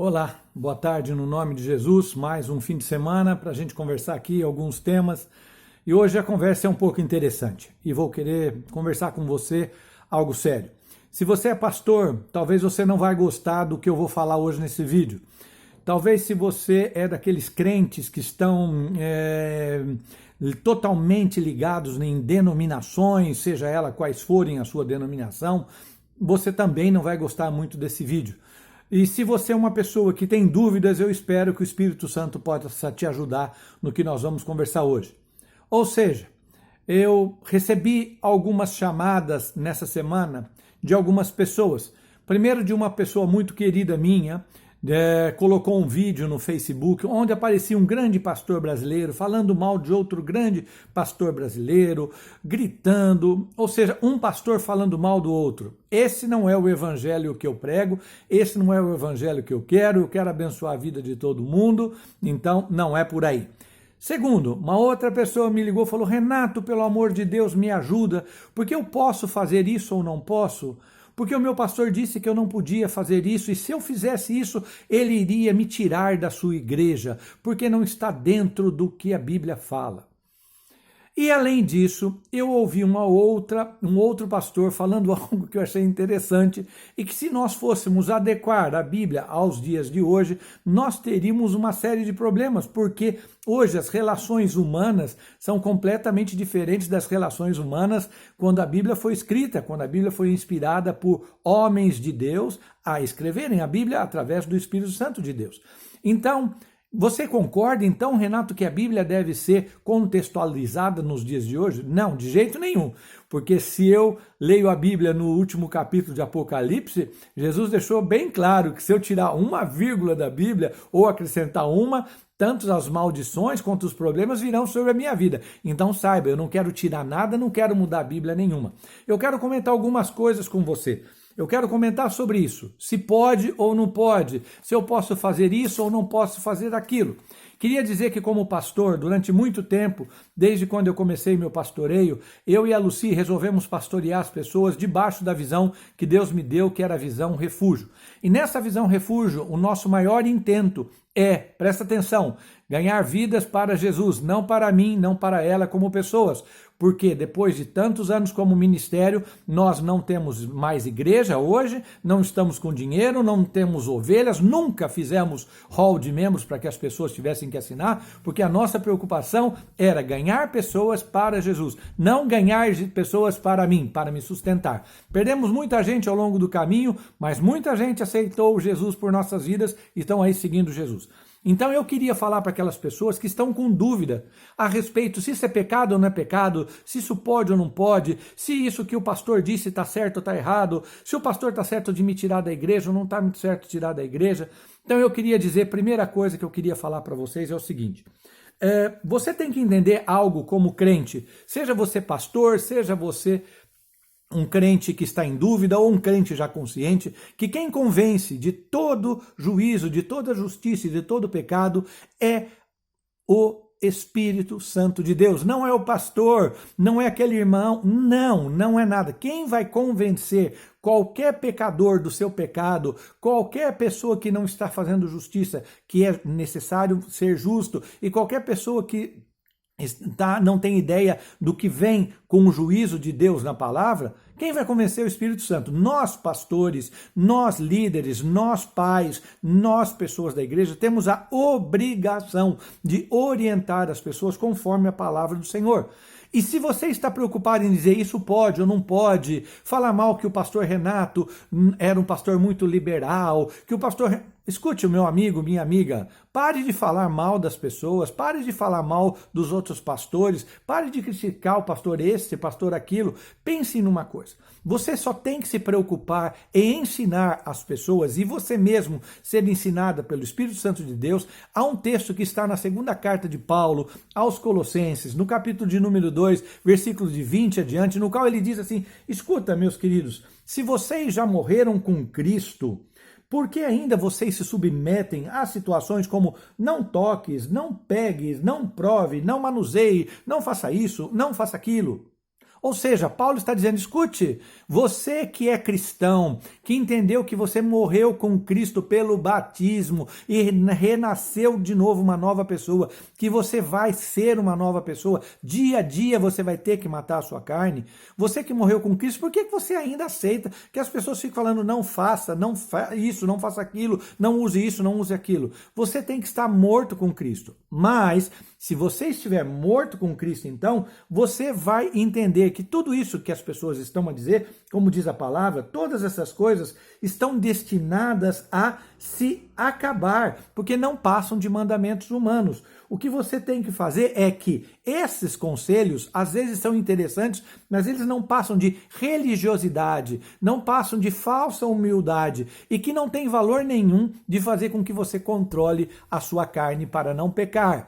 Olá, boa tarde no nome de Jesus, mais um fim de semana para a gente conversar aqui alguns temas. E hoje a conversa é um pouco interessante e vou querer conversar com você algo sério. Se você é pastor, talvez você não vai gostar do que eu vou falar hoje nesse vídeo. Talvez se você é daqueles crentes que estão totalmente ligados em denominações, seja ela quais forem a sua denominação, você também não vai gostar muito desse vídeo. E se você é uma pessoa que tem dúvidas, eu espero que o Espírito Santo possa te ajudar no que nós vamos conversar hoje. Ou seja, eu recebi algumas chamadas nessa semana de algumas pessoas. Primeiro de uma pessoa muito querida minha, colocou um vídeo no Facebook onde aparecia um grande pastor brasileiro falando mal de outro grande pastor brasileiro, gritando, ou seja, um pastor falando mal do outro. Esse não é o evangelho que eu prego, esse não é o evangelho que eu quero abençoar a vida de todo mundo, então não é por aí. Segundo, uma outra pessoa me ligou e falou: Renato, pelo amor de Deus, me ajuda, porque eu posso fazer isso ou não posso? Porque o meu pastor disse que eu não podia fazer isso, e se eu fizesse isso, ele iria me tirar da sua igreja, porque não está dentro do que a Bíblia fala. E além disso, eu ouvi um outro pastor falando algo que eu achei interessante, e que se nós fôssemos adequar a Bíblia aos dias de hoje, nós teríamos uma série de problemas, porque hoje as relações humanas são completamente diferentes das relações humanas quando a Bíblia foi escrita, quando a Bíblia foi inspirada por homens de Deus a escreverem a Bíblia através do Espírito Santo de Deus. Então, você concorda, então, Renato, que a Bíblia deve ser contextualizada nos dias de hoje? Não, de jeito nenhum. Porque se eu leio a Bíblia no último capítulo de Apocalipse, Jesus deixou bem claro que se eu tirar uma vírgula da Bíblia ou acrescentar uma, tanto as maldições quanto os problemas virão sobre a minha vida. Então saiba, eu não quero tirar nada, não quero mudar a Bíblia nenhuma. Eu quero comentar algumas coisas com você. Eu quero comentar sobre isso, se pode ou não pode, se eu posso fazer isso ou não posso fazer aquilo. Queria dizer que como pastor, durante muito tempo, desde quando eu comecei meu pastoreio, eu e a Lucy resolvemos pastorear as pessoas debaixo da visão que Deus me deu, que era a visão refúgio. E nessa visão refúgio, o nosso maior intento presta atenção, ganhar vidas para Jesus, não para mim, não para ela como pessoas. Porque depois de tantos anos como ministério, nós não temos mais igreja hoje, não estamos com dinheiro, não temos ovelhas, nunca fizemos hall de membros para que as pessoas tivessem que assinar, porque a nossa preocupação era ganhar pessoas para Jesus, não ganhar pessoas para mim, para me sustentar. Perdemos muita gente ao longo do caminho, mas muita gente aceitou Jesus por nossas vidas e estão aí seguindo Jesus. Então eu queria falar para aquelas pessoas que estão com dúvida a respeito se isso é pecado ou não é pecado, se isso pode ou não pode, se isso que o pastor disse está certo ou está errado, se o pastor está certo de me tirar da igreja ou não está muito certo de tirar da igreja. Então eu queria dizer, primeira coisa que eu queria falar para vocês é o seguinte: você tem que entender algo como crente, seja você pastor, seja você um crente que está em dúvida ou um crente já consciente, que quem convence de todo juízo, de toda justiça e de todo pecado é o Espírito Santo de Deus. Não é o pastor, não é aquele irmão, não é nada. Quem vai convencer qualquer pecador do seu pecado, qualquer pessoa que não está fazendo justiça, que é necessário ser justo, e qualquer pessoa que não tem ideia do que vem com o juízo de Deus na palavra, quem vai convencer é o Espírito Santo? Nós pastores, nós líderes, nós pais, nós pessoas da igreja temos a obrigação de orientar as pessoas conforme a palavra do Senhor. E se você está preocupado em dizer isso pode ou não pode, falar mal que o pastor Renato era um pastor muito liberal, que o pastor... Escute, o meu amigo, minha amiga, pare de falar mal das pessoas, pare de falar mal dos outros pastores, pare de criticar o pastor esse, pastor aquilo. Pense numa coisa, você só tem que se preocupar em ensinar as pessoas e você mesmo ser ensinada pelo Espírito Santo de Deus. Há um texto que está na segunda carta de Paulo aos Colossenses, no capítulo de número 2, versículos de 20 adiante, no qual ele diz assim: escuta, meus queridos, se vocês já morreram com Cristo, por que ainda vocês se submetem a situações como não toques, não pegues, não prove, não manuseie, não faça isso, não faça aquilo? Ou seja, Paulo está dizendo, escute, você que é cristão, que entendeu que você morreu com Cristo pelo batismo e renasceu de novo uma nova pessoa, que você vai ser uma nova pessoa, dia a dia você vai ter que matar a sua carne, você que morreu com Cristo, por que você ainda aceita que as pessoas ficam falando não faça, isso, não faça aquilo, não use isso, não use aquilo? Você tem que estar morto com Cristo, mas se você estiver morto com Cristo, então, você vai entender que tudo isso que as pessoas estão a dizer, como diz a palavra, todas essas coisas estão destinadas a se acabar, porque não passam de mandamentos humanos. O que você tem que fazer é que esses conselhos, às vezes são interessantes, mas eles não passam de religiosidade, não passam de falsa humildade e que não tem valor nenhum de fazer com que você controle a sua carne para não pecar.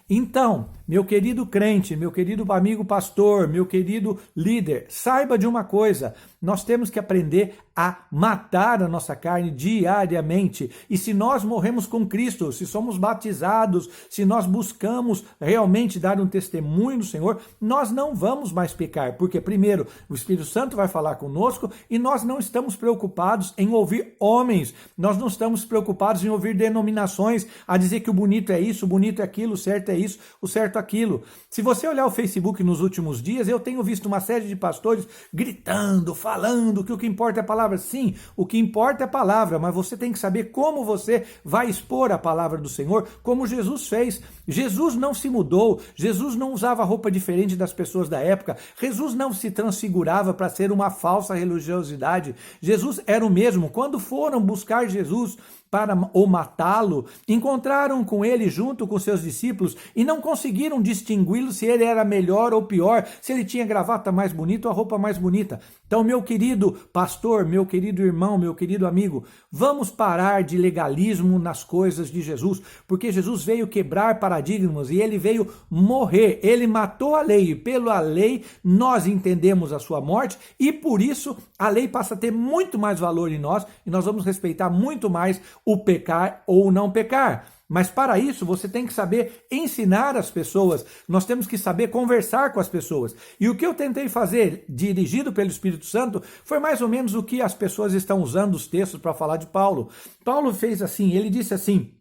Então, meu querido crente, meu querido amigo pastor, meu querido líder, saiba de uma coisa, nós temos que aprender a matar a nossa carne diariamente. E se nós morremos com Cristo, se somos batizados, se nós buscamos realmente dar um testemunho do Senhor, nós não vamos mais pecar, porque primeiro, o Espírito Santo vai falar conosco e nós não estamos preocupados em ouvir homens, nós não estamos preocupados em ouvir denominações a dizer que o bonito é isso, o bonito é aquilo, o certo é isso, o certo é aquilo. Se você olhar o Facebook nos últimos dias, eu tenho visto uma série de pastores gritando, falando que o que importa é a palavra. Sim, o que importa é a palavra, mas você tem que saber como você vai expor a palavra do Senhor, como Jesus fez. Jesus não se mudou, Jesus não usava roupa diferente das pessoas da época, Jesus não se transfigurava para ser uma falsa religiosidade. Jesus era o mesmo. Quando foram buscar Jesus para o matá-lo, encontraram com ele junto com seus discípulos e não conseguiram distingui-lo se ele era melhor ou pior, se ele tinha gravata mais bonita ou a roupa mais bonita. Então, meu querido pastor, meu querido irmão, meu querido amigo, vamos parar de legalismo nas coisas de Jesus, porque Jesus veio quebrar paradigmas e ele veio morrer, ele matou a lei e pela lei nós entendemos a sua morte e por isso a lei passa a ter muito mais valor em nós e nós vamos respeitar muito mais o pecar ou não pecar. Mas para isso você tem que saber ensinar as pessoas, nós temos que saber conversar com as pessoas. E o que eu tentei fazer, dirigido pelo Espírito Santo, foi mais ou menos o que as pessoas estão usando os textos para falar de Paulo. Paulo fez assim, ele disse assim: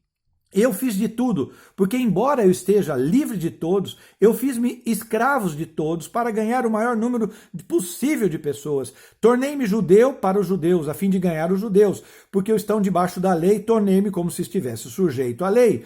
eu fiz de tudo, porque embora eu esteja livre de todos, eu fiz-me escravos de todos para ganhar o maior número possível de pessoas. Tornei-me judeu para os judeus, a fim de ganhar os judeus, porque estão debaixo da lei, tornei-me como se estivesse sujeito à lei,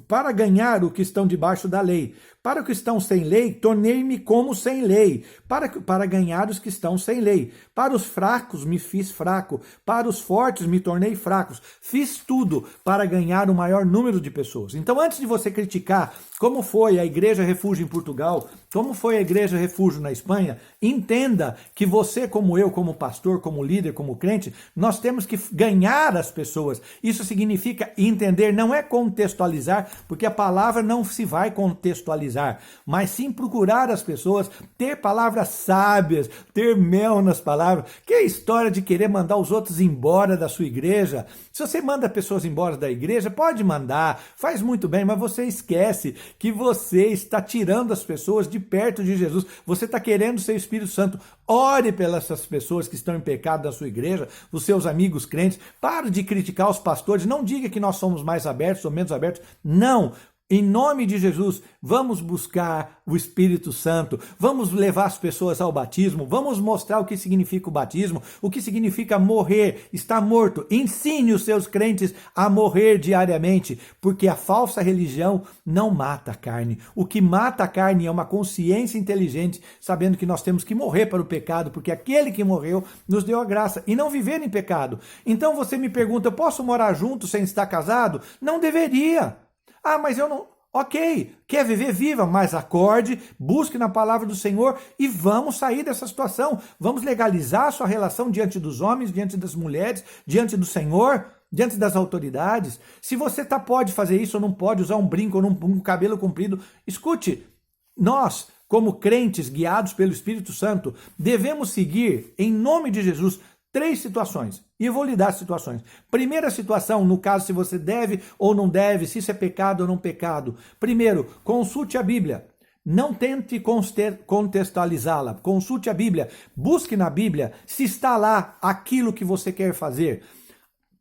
para ganhar o que estão debaixo da lei. Para os que estão sem lei, tornei-me como sem lei, para ganhar os que estão sem lei. Para os fracos me fiz fraco, para os fortes me tornei fracos. Fiz tudo para ganhar o maior número de pessoas. Então, antes de você criticar como foi a Igreja Refúgio em Portugal, como foi a Igreja Refúgio na Espanha, entenda que você, como eu, como pastor, como líder, como crente, nós temos que ganhar as pessoas. Isso significa entender, não é contextualizar, porque a palavra não se vai contextualizar, mas sim procurar as pessoas, ter palavras sábias, ter mel nas palavras. Que é a história de querer mandar os outros embora da sua igreja? Se você manda pessoas embora da igreja, pode mandar, faz muito bem, mas você esquece que você está tirando as pessoas de perto de Jesus. Você está querendo ser Espírito Santo. Ore pelas essas pessoas que estão em pecado na sua igreja, os seus amigos crentes. Pare de criticar os pastores. Não diga que nós somos mais abertos ou menos abertos. Não. Em nome de Jesus, vamos buscar o Espírito Santo, vamos levar as pessoas ao batismo, vamos mostrar o que significa o batismo, o que significa morrer, estar morto. Ensine os seus crentes a morrer diariamente, porque a falsa religião não mata a carne. O que mata a carne é uma consciência inteligente, sabendo que nós temos que morrer para o pecado, porque aquele que morreu nos deu a graça, e não viver em pecado. Então você me pergunta, eu posso morar junto sem estar casado? Não deveria. Ah, mas eu não... Ok, quer viver, viva, mas acorde, busque na palavra do Senhor e vamos sair dessa situação. Vamos legalizar a sua relação diante dos homens, diante das mulheres, diante do Senhor, diante das autoridades. Se você pode fazer isso ou não pode, usar um brinco ou um cabelo comprido, escute, nós, como crentes guiados pelo Espírito Santo, devemos seguir, em nome de Jesus, 3 situações, e eu vou lhe dar as situações. Primeira situação, no caso se você deve ou não deve, se isso é pecado ou não pecado. Primeiro, consulte a Bíblia. Não tente contextualizá-la. Consulte a Bíblia. Busque na Bíblia se está lá aquilo que você quer fazer.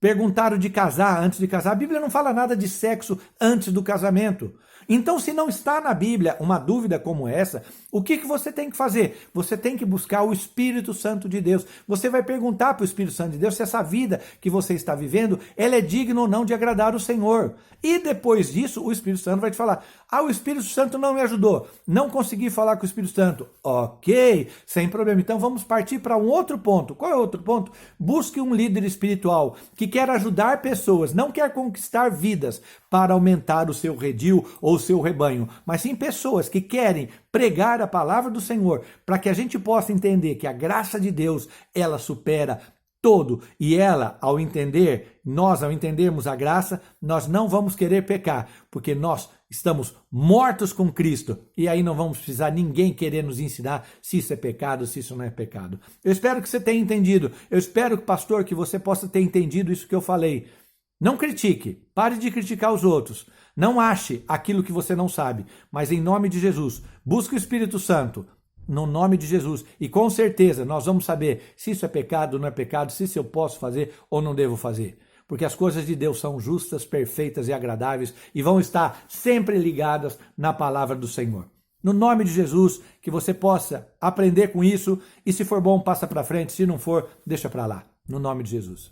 Perguntaram de casar antes de casar. A Bíblia não fala nada de sexo antes do casamento. Então, se não está na Bíblia uma dúvida como essa, o que você tem que fazer? Você tem que buscar o Espírito Santo de Deus. Você vai perguntar para o Espírito Santo de Deus se essa vida que você está vivendo, ela é digna ou não de agradar o Senhor. E depois disso, o Espírito Santo vai te falar: o Espírito Santo não me ajudou, não consegui falar com o Espírito Santo. Ok, sem problema. Então vamos partir para um outro ponto. Qual é o outro ponto? Busque um líder espiritual que quer ajudar pessoas, não quer conquistar vidas para aumentar o seu redil ou o seu rebanho, mas sim pessoas que querem pregar a palavra do Senhor, para que a gente possa entender que a graça de Deus, ela supera todo. E ela, ao entender, nós ao entendermos a graça, nós não vamos querer pecar, porque nós estamos mortos com Cristo. E aí não vamos precisar ninguém querer nos ensinar se isso é pecado, se isso não é pecado. Eu espero que você tenha entendido. Eu espero, pastor, que você possa ter entendido isso que eu falei. Não critique, pare de criticar os outros. Não ache aquilo que você não sabe, mas em nome de Jesus, busque o Espírito Santo, no nome de Jesus. E com certeza nós vamos saber se isso é pecado ou não é pecado, se isso eu posso fazer ou não devo fazer. Porque as coisas de Deus são justas, perfeitas e agradáveis e vão estar sempre ligadas na palavra do Senhor. No nome de Jesus, que você possa aprender com isso e se for bom, passa para frente, se não for, deixa para lá. No nome de Jesus.